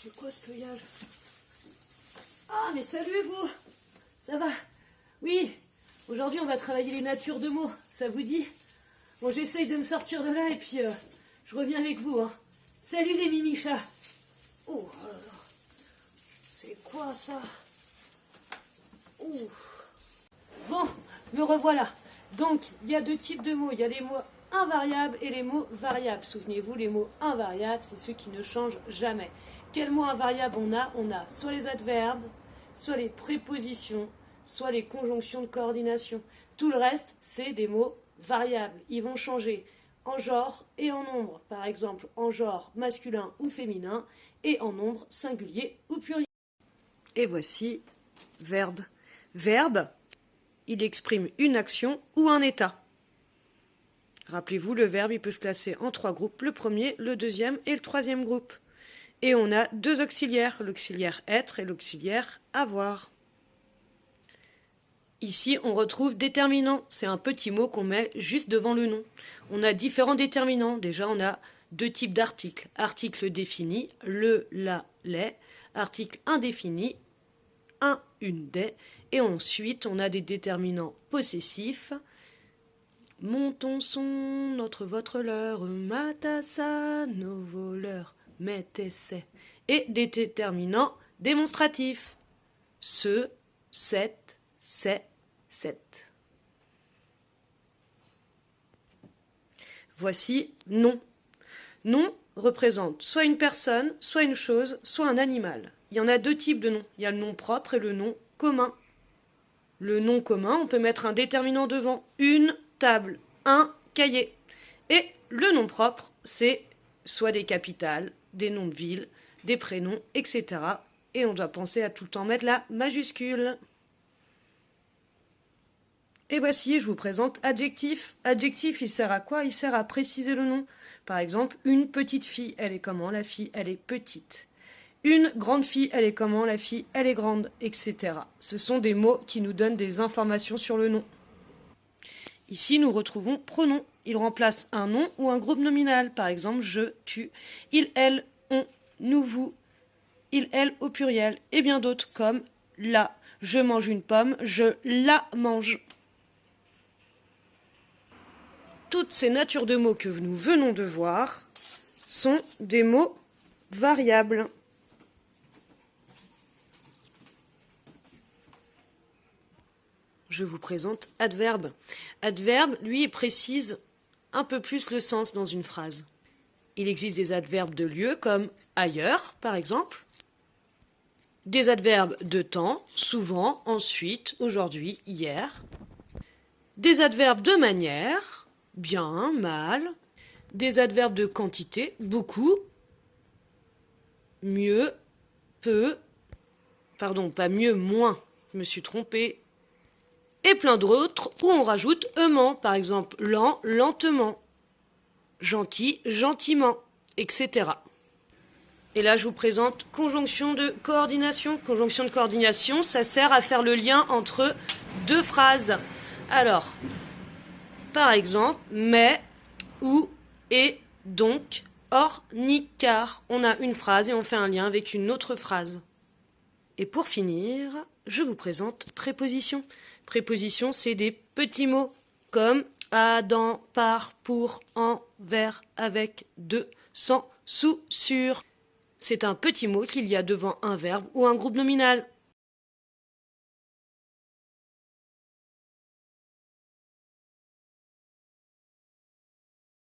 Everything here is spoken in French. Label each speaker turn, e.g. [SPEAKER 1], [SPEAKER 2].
[SPEAKER 1] C'est quoi ce feuillage? Ah, mais salut vous! Ça va? Oui, aujourd'hui on va travailler les natures de mots, ça vous dit? Bon, j'essaye de me sortir de là et puis je reviens avec vous. Hein. Salut les mimichas! Oh là là! C'est quoi ça? Oh. Bon, me revoilà. Donc, il y a deux types de mots. Il y a les mots invariables et les mots variables. Souvenez-vous, les mots invariables, c'est ceux qui ne changent jamais. Quels mots invariables on a? On a soit les adverbes, soit les prépositions, soit les conjonctions de coordination. Tout le reste, c'est des mots variables. Ils vont changer en genre et en nombre. Par exemple, en genre masculin ou féminin et en nombre singulier ou pluriel. Et voici verbe. Verbe, il exprime une action ou un état. Rappelez-vous, le verbe, il peut se classer en trois groupes, le premier, le deuxième et le troisième groupe. Et on a deux auxiliaires, l'auxiliaire être et l'auxiliaire avoir. Ici, on retrouve déterminant. C'est un petit mot qu'on met juste devant le nom. On a différents déterminants. Déjà, on a deux types d'articles. Article défini, le, la, les. Article indéfini, un, une, des. Et ensuite, on a des déterminants possessifs. Mon, ton, son, notre, votre, leur, ma, ta, sa, nos, vos, leurs, mes, tes, c'est. Et des déterminants démonstratifs. Ce, cette, c'est, cette. Voici nom. Nom représente soit une personne, soit une chose, soit un animal. Il y en a deux types de noms. Il y a le nom propre et le nom commun. Le nom commun, on peut mettre un déterminant devant. Une table, un cahier. Et le nom propre, c'est soit des capitales, des noms de villes, des prénoms, etc. Et on doit penser à tout le temps mettre la majuscule. Et voici, je vous présente adjectif. Adjectif, il sert à quoi? Il sert à préciser le nom. Par exemple, une petite fille, elle est comment? La fille, elle est petite. Une grande fille, elle est comment? La fille, elle est grande, etc. Ce sont des mots qui nous donnent des informations sur le nom. Ici, nous retrouvons pronom. Il remplace un nom ou un groupe nominal. Par exemple, je, tu, il, elle, on, nous, vous, il, elle au pluriel. Et bien d'autres comme la. Je mange une pomme, je la mange. Toutes ces natures de mots que nous venons de voir sont des mots variables. Je vous présente adverbe. Adverbe, lui, il précise un peu plus le sens dans une phrase. Il existe des adverbes de lieu comme ailleurs, par exemple. Des adverbes de temps, souvent, ensuite, aujourd'hui, hier. Des adverbes de manière, bien, mal. Des adverbes de quantité, beaucoup. Mieux, peu. Pardon, pas mieux, moins. Je me suis trompée. Et plein d'autres où on rajoute ement, par exemple lent, lentement, gentil, gentiment, etc. Et là, je vous présente conjonction de coordination. Conjonction de coordination, ça sert à faire le lien entre deux phrases. Alors, par exemple, mais, ou, et, donc, or, ni, car. On a une phrase et on fait un lien avec une autre phrase. Et pour finir, je vous présente préposition. Préposition, c'est des petits mots comme à, dans, par, pour, en, vers, avec, de, sans, sous, sur. C'est un petit mot qu'il y a devant un verbe ou un groupe nominal.